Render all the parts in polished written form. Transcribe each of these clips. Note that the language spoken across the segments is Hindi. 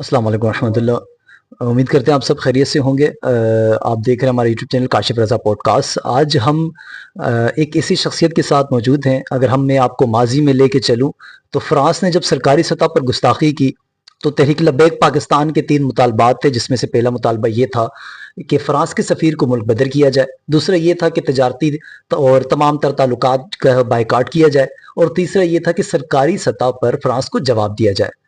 अस्सलाम वालेकुम रहमतुल्लाह। उम्मीद करते हैं आप सब खैरियत से होंगे। आप देख रहे हैं हमारा यूट्यूब चैनल काशिफ रज़ा पॉडकास्ट। आज हम एक ऐसी शख्सियत के साथ मौजूद हैं। अगर हम मैं आपको माजी में लेके चलूँ तो फ्रांस ने जब सरकारी सतह पर गुस्ताखी की तो तहरीक लब्बैक पाकिस्तान के 3 मुतालबात थे, जिसमें से पहला मुतालबा ये था कि फ्रांस के सफ़ीर को मुल्क बदर किया जाए, दूसरा ये था कि तजारती और तमाम तर ताल्लुकात का बायकाट किया जाए, और तीसरा ये था कि सरकारी सतह पर फ्रांस को जवाब दिया जाए।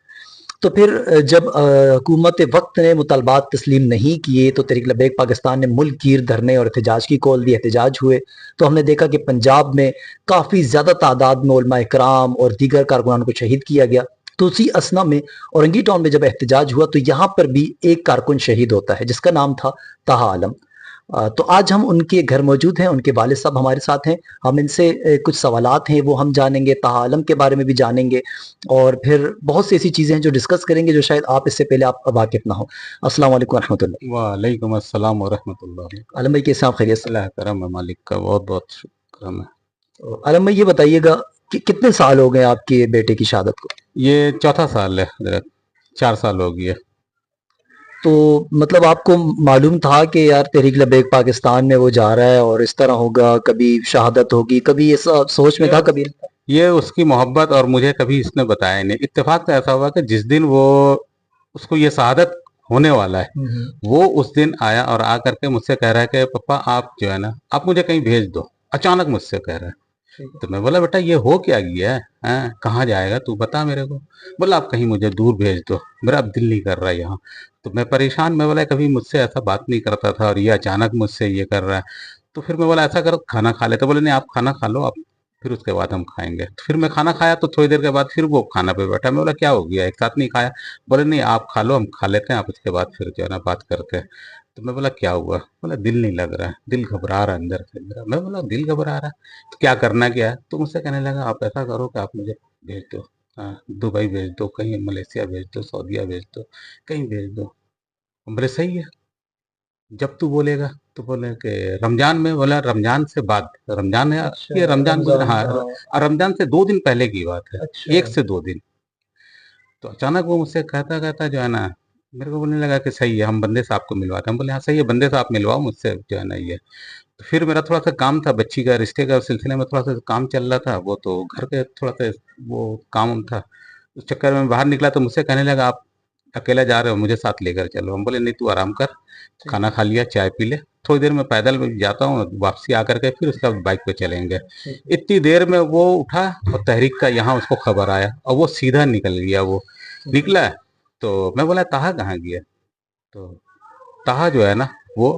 तो फिर जब हुकूमत वक्त ने मुतालबात तस्लीम नहीं किए तो तहरीक लब्बैक पाकिस्तान ने मुल्क गिर धरने और एहतजाज की कॉल दी। एहतजाज हुए तो हमने देखा कि पंजाब में काफ़ी ज़्यादा तादाद में उलमा इकराम और दीगर कारकुनान को शहीद किया गया। तो उसी असना में औरंगी टाउन में जब एहतजाज हुआ तो यहाँ पर भी एक कारकुन शहीद होता है जिसका नाम था ताहा आलम। तो आज हम उनके घर मौजूद हैं, उनके वालिद साहब हमारे साथ हैं। हम इनसे कुछ सवालात हैं वो हम जानेंगे, ताहा आलम के बारे में भी जानेंगे, और फिर बहुत सी ऐसी चीज़ें हैं जो डिस्कस करेंगे जो शायद आप इससे पहले आप वाकिफ़ ना हो। अस्सलाम वालेकुम रहमतुल्लाह। वालेकुम अस्सलाम वरहमतुल्लाह। आलम भाई कैसे हैं आप, खैरियत से? अल्लाह करम है, मालिक का बहुत बहुत शुक्र है। तो आलम भाई ये बताइएगा कि कितने साल हो गए आपके बेटे की शहादत को? ये चौथा साल है हजरत, 4 साल हो गई है। तो मतलब आपको मालूम था कि यार तहरीक लब्बैक पाकिस्तान में वो जा रहा है और इस तरह होगा, कभी शहादत होगी, कभी ऐसा सोच में ये था कभी? ये उसकी मोहब्बत, और मुझे कभी इसने बताया नहीं। इत्तेफाक से ऐसा हुआ कि जिस दिन वो उसको ये शहादत होने वाला है, वो उस दिन आया और आ करके मुझसे कह रहा है कि पापा आप जो है ना, आप मुझे कहीं भेज दो। अचानक मुझसे कह रहा है। तो मैं बोला बेटा ये हो क्या गया है, हैं? कहाँ जाएगा तू बता मेरे को। बोला आप कहीं मुझे दूर भेज दो, मेरा अब दिल नहीं कर रहा है यहाँ। तो मैं परेशान, मैं बोला कभी मुझसे ऐसा बात नहीं करता था और ये अचानक मुझसे ये कर रहा है। तो फिर मैं बोला ऐसा करो खाना खा लेते। बोले नहीं आप खाना खा लो आप, फिर उसके बाद हम खाएंगे। तो फिर मैं खाना खाया तो थोड़ी देर के बाद फिर वो खाना पे बैठा। मैं बोला क्या हो गया, एक साथ नहीं खाया? बोले नहीं आप खा लो, हम खा लेते हैं, आप उसके बाद फिर जो है ना बात करते हैं। तो मैं बोला क्या हुआ? बोला दिल नहीं लग रहा है, दिल घबरा रहा है अंदर से मेरा। मैं बोला दिल घबरा रहा है तो क्या करना क्या है? तो मुझसे कहने लगा आप ऐसा करो कि आप मुझे भेज दो, दुबई भेज दो, कहीं मलेशिया भेज दो, सऊदीया भेज दो, कहीं भेज दो। हम बोले सही है, जब तू बोलेगा। तो बोले कि रमजान में, बोला रमजान से बाद, रमजान है अच्छा, ये रमजान गुजरा, रमजान, हाँ हाँ। रमजान से 2 दिन पहले की बात है, अच्छा। 1 से 2 दिन। तो अचानक वो मुझसे कहता कहता जो है ना, मेरे को बोलने लगा कि सही है हम बंदे साहब को मिलवाते हैं। हम बोले हाँ सही है, बंदे साहब मिलवाओ मुझसे जो है ना ये। तो फिर मेरा थोड़ा सा काम था, बच्ची का रिश्ते का सिलसिले में थोड़ा सा काम चल रहा था, वो तो घर के थोड़ा सा वो काम था। उस चक्कर में बाहर निकला तो मुझसे कहने लगा आप अकेला जा रहे हो, मुझे साथ लेकर चलो। हम बोले नहीं तू आराम कर, ठीक खाना है। खा लिया, चाय पी ले, थोड़ी देर में पैदल जाता हूँ, वापसी आकर के फिर उसका बाइक पे चलेंगे। ठीक है। इतनी देर में वो उठा और तहरीक का यहाँ उसको खबर आया और वो सीधा निकल गया। वो ठीक है। निकला तो मैं बोला ताहा कहाँ गया? तो ताहा जो है ना, वो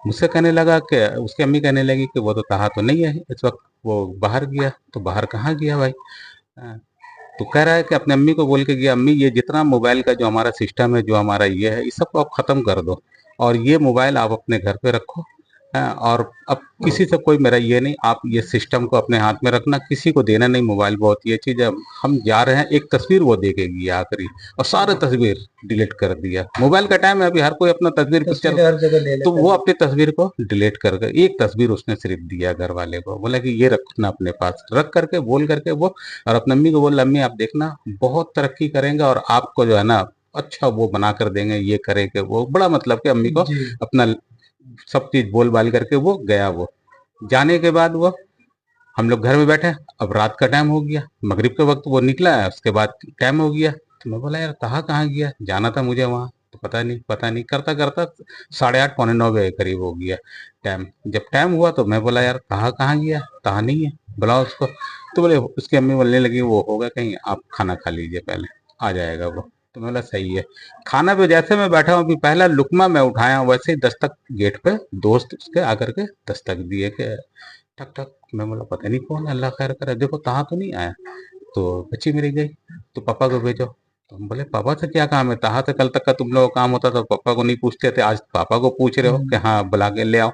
मुझसे कहने लगा कि उसकी अम्मी कहने लगी कि वो तो ताहा तो नहीं है इस वक्त, वो बाहर गया। तो बाहर कहाँ गया भाई? हाँ, तो कह रहा है कि अपनी अम्मी को बोल के गया अम्मी ये जितना मोबाइल का जो हमारा सिस्टम है, जो हमारा ये है, इस सबको आप ख़त्म कर दो और ये मोबाइल आप अपने घर पे रखो। हाँ, और अब किसी से कोई मेरा ये नहीं, आप ये सिस्टम को अपने हाथ में रखना, किसी को देना नहीं मोबाइल। बहुत ये चीज़ है, हम जा रहे हैं, एक तस्वीर वो दे के गया आखिरी, और सारे तस्वीर डिलीट कर दिया। मोबाइल का टाइम है, अभी हर कोई अपना तस्वीर पिक्चर, तस्वीरें हर जगह ले तो लेते वो हैं। अपनी तस्वीर को डिलीट कर कर एक तस्वीर उसने सिर्फ दिया घर वाले को, बोला कि ये रखना अपने पास, रख करके बोल करके वो, और अपनी अम्मी को बोला अम्मी आप देखना बहुत तरक्की करेंगे और आपको जो है ना अच्छा वो बना कर देंगे, ये करेंगे वो, बड़ा मतलब कि अम्मी को जी। अपना सब चीज बोल बाल करके वो गया। वो जाने के बाद वो हम लोग घर में बैठे, अब रात का टाइम हो गया, मगरिब के वक्त वो निकला है, उसके बाद टाइम हो गया। तो मैं बोला यार कहाँ गया, जाना था मुझे वहां। तो पता नहीं करता करता 8:30 पौने 9 बजे करीब हो गया टाइम। जब टाइम हुआ तो मैं बोला यार कहाँ गया, कहाँ नहीं है, बुलाओ उसको। तो बोले उसकी अम्मी बोलने लगी वो होगा कहीं, आप खाना खा लीजिए पहले, आ जाएगा वो। तो मैं बोला सही है। खाना पे जैसे मैं बैठा हूँ, अभी पहला लुकमा मैं उठाया हूँ, वैसे ही दस्तक गेट पे दोस्त उसके आकर के दस्तक दिए कि ठक ठक। मैं बोला पता नहीं कौन है, अल्लाह खैर करे, देखो कहाँ तो नहीं आया। तो बच्ची मेरी गई, तो पापा को भेजो। तो हम बोले पापा से क्या काम है, कहाँ से कल तक का तुम लोगों का काम होता था, पापा को नहीं पूछते थे, आज पापा को पूछ रहे हो कि हाँ बुला के ले आओ।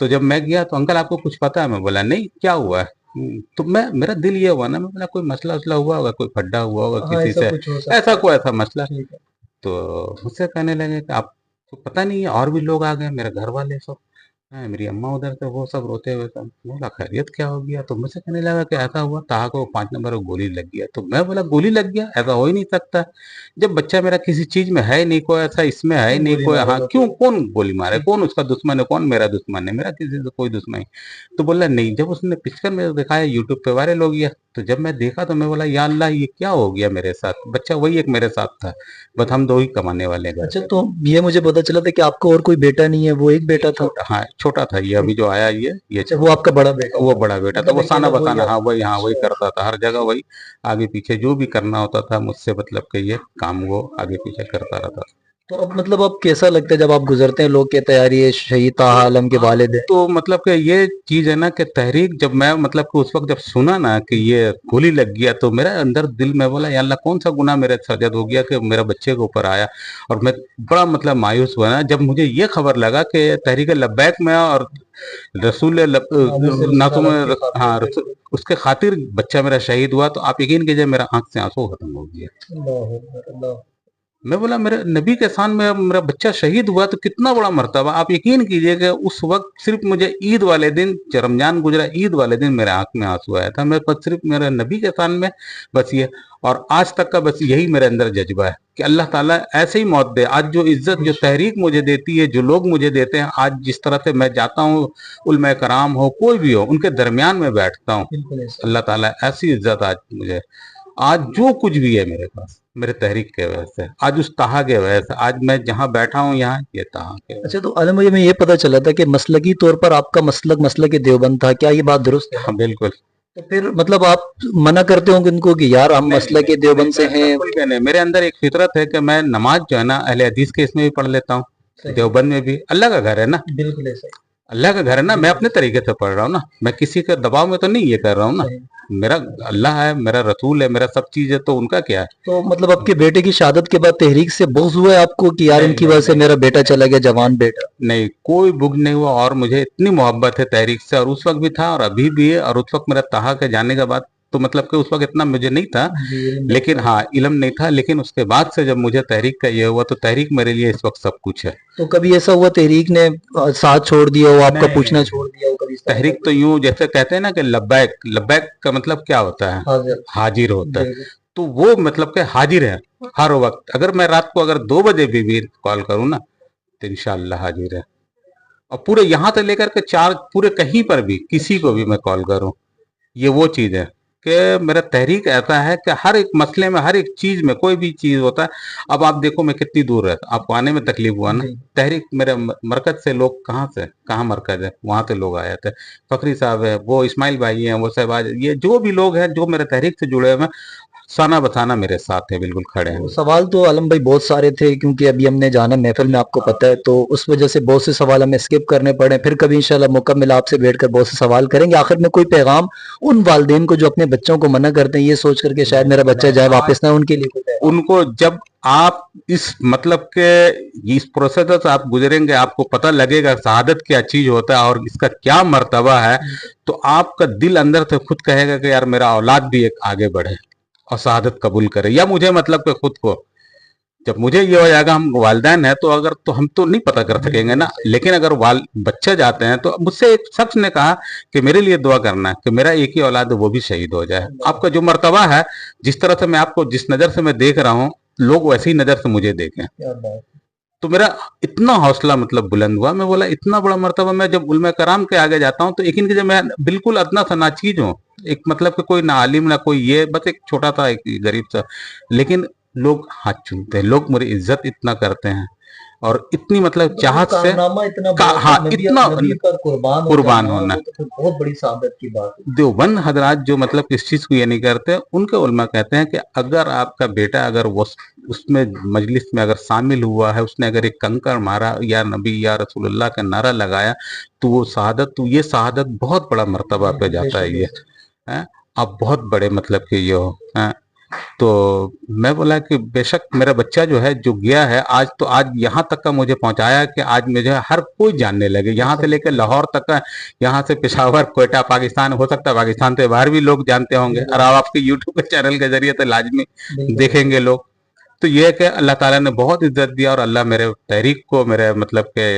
तो जब मैं गया तो अंकल आपको कुछ पता है? मैं बोला नहीं क्या हुआ है। तो मैं मेरा दिल ये हुआ ना, मैं बोला कोई मसला वसला हुआ होगा, कोई फड्डा हुआ होगा हाँ, किसी ऐसा से, कुछ हो सकता ऐसा है। कोई ऐसा मसला। ठीक है। तो मुझसे कहने लगे कि आपको पता नहीं है और भी लोग आ गए मेरे घर वाले सब। हाँ, मेरी अम्मा उधर से वो सब रोते हुए सब, बोला खैरियत क्या हो गया? तो मुझसे कहने लगा कि ऐसा हुआ, ताहा को 5 नंबर को गोली लग गया। तो मैं बोला गोली लग गया? ऐसा हो ही नहीं सकता। जब बच्चा मेरा किसी चीज़ में है ही नहीं, कोई ऐसा इसमें है ही क्यों नहीं, गोली कोई हाँ, मारेगा क्यों कोई? कौन गोली मारे? कौन उसका दुश्मन है, कौन मेरा दुश्मन है? मेरा किसी से कोई दुश्मन नहीं। तो बोला नहीं, जब उसने पिक्चर मेरे को दिखाया यूट्यूब पे वायरल हो गया, तो जब मैं देखा तो मैं बोला या अल्लाह ये क्या हो गया मेरे साथ? बच्चा वही एक मेरे साथ था, बस हम 2 ही कमाने वाले घर अच्छा, पे। तो ये मुझे पता चला था कि आपको और कोई बेटा नहीं है, वो एक बेटा था? छोटा हाँ, छोटा था ये, अभी जो आया ये अच्छा, वो आपका बड़ा बेटा वो था, बड़ा बेटा था, मतलब वो अकेला वही साना-बसाना आप। हाँ, वही अच्छा। करता था, हर जगह वही आगे पीछे जो भी करना होता था मुझसे, मतलब कि ये काम वो आगे पीछे करता रहता था। तो अब मतलब अब कैसा लगता है जब आप गुजरते हैं, लोग कहते हैं यार ये शहीद ताहा आलम के हाँ, वालिद है? तो मतलब कि ये चीज़ है ना कि तहरीक जब मैं मतलब कि उस वक़्त जब सुना ना कि ये गोली लग गया, तो मेरा अंदर दिल में बोला या अल्लाह कौन-सा गुनाह मेरे सरजद हो गया कि मेरा बच्चे के ऊपर आया। और मैं बड़ा मतलब मायूस हुआ ना जब मुझे ये खबर लगा कि तहरीक लब्बैक में और रसूल नामुस नासुम रिसालत की खातिर, हाँ, बिल्कुल। उसके खातिर बच्चा मेरा शहीद हुआ, तो आप यकीन कीजिए मेरा आँख से आँसू खत्म हो गया। अल्लाह अकबर, अल्लाह। मैं बोला मेरे नबी के शान में मेरा बच्चा शहीद हुआ तो कितना बड़ा मर्तबा। आप यकीन कीजिए कि उस वक्त सिर्फ मुझे ईद वाले दिन, रमजान गुजरा ईद वाले दिन मेरे आंख में आंसू आया था। मैं बस सिर्फ मेरे नबी के शान में बस ये, और आज तक का बस यही मेरे अंदर जज्बा है कि अल्लाह ताला ऐसे ही मौत दे। आज जो इज्जत जो तहरीक मुझे देती है, जो लोग मुझे देते हैं, आज जिस तरह से मैं जाता हूँ, उलमा कराम हो कोई भी हो उनके दरमियान में बैठता हूँ, बिल्कुल ऐसा। अल्लाह ताला ऐसी इज्जत आज मुझे, आज जो कुछ भी है मेरे पास मेरे तहरीक के वजह से, आज उस ताहा के वजह से, आज मैं जहाँ बैठा हूँ यहाँ ये ताहा के वजह अच्छा, तो आलम मुझे में ये पता चला था कि मसलकी तौर पर आपका मसलक मसलक देवबंद था, क्या ये बात दुरुस्त से। है? हाँ बिल्कुल। तो फिर मतलब आप मना करते होंगे उनको कि यार हम नहीं मसलक देवबंद से मैं हैं? बिल्कुल भी नहीं, मेरे अंदर एक फितरत है कि मैं नमाज जो है ना अहले हदीस के इसमें भी पढ़ लेता हूँ, सही। देवबंद में भी। अल्लाह का घर है ना, बिल्कुल ऐसा ही। अल्लाह का घर है ना, मैं अपने तरीके से पढ़ रहा हूँ ना, मैं किसी के दबाव में तो नहीं ये कर रहा हूँ ना। सही। मेरा अल्लाह है, मेरा रसूल है, मेरा सब चीज है, तो उनका क्या है? तो मतलब आपके बेटे की शहादत के बाद तहरीक से बुग़्ज़ हुआ है आपको कि यार नहीं इनकी नहीं वजह से नहीं मेरा बेटा चला गया, जवान बेटा? नहीं, कोई बुग़्ज़ नहीं हुआ, और मुझे इतनी मोहब्बत है तहरीक से, और उस वक़्त भी था और अभी भी है, और उस वक़्त मेरा ताहा के जाने के बाद तो मतलब कि उस वक़्त इतना मुझे नहीं था, जी, इल्म नहीं लेकिन था। हाँ, इल्म नहीं था, लेकिन उसके बाद से जब मुझे तहरीक का ये हुआ, तो तहरीक मेरे लिए इस वक़्त सब कुछ है। तो कभी ऐसा हुआ तहरीक ने साथ छोड़ दिया हो, आपका नहीं, पूछना नहीं, छोड़ दिया हो, कभी इस तरह का तहरीक तो कुछ? यूँ जैसे कहते हैं ना कि लब्बैक, लब्बैक का मतलब क्या होता है? हाज़िर। हाजिर होता है। बिल्कुल। तो वो मतलब कि हाजिर है हर वक़्त। अगर मैं रात को अगर 2 बजे भी कॉल करूँ ना, तो इंशाअल्लाह हाजिर है। और पूरे यहाँ से लेकर के 4 पूरे कहीं पर भी किसी को अच्छा। भी मैं कॉल करूँ, ये वो चीज़ है कि मेरा तहरीक ऐसा है कि हर एक मसले में, हर एक चीज़ में, कोई भी चीज़ होता है। अब आप देखो मैं कितनी दूर रहता, आपको आने में तकलीफ हुआ ना, जी। तहरीक मेरे मरकज से लोग, कहाँ से कहाँ मरकज है, वहाँ से लोग आए थे। फकरी साहब है, वो इस्माइल भाई हैं, वो शहबाज, ये जो भी लोग हैं जो मेरे तहरीक से जुड़े हुए हैं, साना बसाना मेरे साथ है, बिल्कुल खड़े हैं। तो सवाल तो आलम भाई बहुत सारे थे, क्योंकि अभी हमने जाना महफिल में, आपको पता है, तो उस वजह से बहुत से सवाल हमें स्किप करने पड़े। फिर कभी इंशाल्लाह मौका मिला आपसे बैठकर बहुत से सवाल करेंगे। आखिर में कोई पैगाम उन वालिदैन को जो अपने बच्चों को मना करते हैं ये सोच करके शायद मेरा बच्चा जाए आज वापस ना, उनके लिए कोई पैगाम? उनको जब आप इस मतलब के इस प्रोसेस से आप गुजरेंगे, आपको पता लगेगा शहादत क्या चीज होता है और इसका क्या मर्तबा है, तो आपका दिल अंदर से खुद कहेगा कि यार मेरा औलाद भी एक आगे बढ़े और शहादत कबूल करे, या मुझे मतलब कि खुद को, जब मुझे ये हो जाएगा हम वालिदैन है, तो अगर तो हम तो नहीं पता कर सकेंगे ना, लेकिन अगर बच्चे जाते हैं, तो मुझसे एक शख्स ने कहा कि मेरे लिए दुआ करना है कि मेरा एक ही औलाद है वो भी शहीद हो जाए। आपका जो मर्तबा है, जिस तरह से मैं आपको, जिस नजर से मैं देख रहा हूँ, लोग वैसी ही नजर से मुझे देखें। क्या बात तो मेरा इतना हौसला मतलब बुलंद हुआ, मैं बोला इतना बड़ा मर्तबा, मैं जब उलमा कराम के आगे जाता हूँ तो यकीन कीजिए मैं बिल्कुल अदना सा नाचीज हूँ, एक मतलब कि कोई ना आलिम ना कोई, ये बस एक छोटा सा एक गरीब सा, लेकिन लोग हाथ चूमते हैं, लोग मेरी इज्जत इतना करते हैं, और इतनी मतलब मतलब वो चाहत से कारनामा इतना बड़ा कि हाँ इतना नबी पर कुर्बान हो कुर्बान जाना, होना। वो तो फिर बहुत बड़ी सादत की बात है। देवबंद हजरात जो मतलब इस चीज को ये नहीं करते, उनके उलमा कहते हैं कि अगर आपका बेटा अगर वो उसमें मजलिस में अगर शामिल हुआ है, उसने अगर एक कंकड़ मारा या नबी या रसूलुल्लाह का नारा लगाया, तो वो शहादत, तो ये शहादत बहुत बड़ा मर्तबा पे जाता बेशक है ये बेशक। है। आप बहुत बड़े मतलब कि ये हो है। तो मैं बोला कि बेशक मेरा बच्चा जो है जो गया है आज, तो आज यहाँ तक का मुझे पहुंचाया कि आज मुझे हर कोई जानने लगे, यहाँ से लेकर लाहौर तक का, यहाँ से पेशावर, कोयटा, पाकिस्तान, हो सकता है पाकिस्तान से बाहर भी लोग जानते होंगे, और आप आपके यूट्यूब के चैनल के जरिए तो लाजमी बिल्कुल देखेंगे लोग। तो ये है कि अल्लाह ताला ने बहुत इज्जत दिया और अल्लाह मेरे तहरीक को, मेरे मतलब के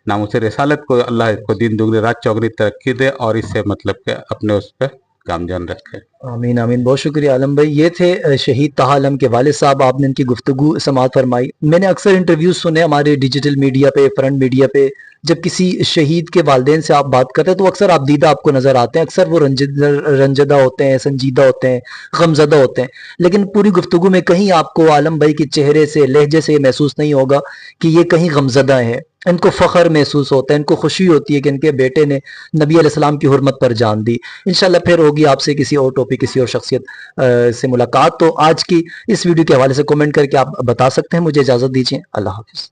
नामूस रिसालत को, अल्लाह इसको दिन दुगनी रात चौगनी तरक्की दे और इससे मतलब के अपने उस पर कामयाब रखे। आमीन आमीन। बहुत शुक्रिया आलम भाई। ये थे शहीद ताहा आलम के वालिद साहब। आपने इनकी गुफ्तगू समाअत फरमाई। मैंने अक्सर इंटरव्यूज सुने हमारे डिजिटल मीडिया पे, फ्रंट मीडिया पे, जब किसी शहीद के वालिदैन से आप बात करते हैं तो अक्सर आप दीदा आपको नजर आते हैं। अक्सर वो रंजदा होते हैं, संजीदा होते हैं, गमजदा होते हैं। लेकिन पूरी गुफ्तगू में कहीं आपको आलम भाई के चेहरे से, लहजे से महसूस नहीं होगा कि ये कहीं गमजदा है। इनको फ़ख्र महसूस होता है, इनको खुशी होती है कि इनके बेटे ने नबी अलैहिस्सलाम की हुर्मत पर जान दी। इंशाल्लाह फिर होगी आपसे किसी और टॉपिक, किसी और शख्सियत से मुलाकात। तो आज की इस वीडियो के हवाले से कमेंट करके आप बता सकते हैं। मुझे इजाज़त दीजिए। अल्लाह हाफ़िज़।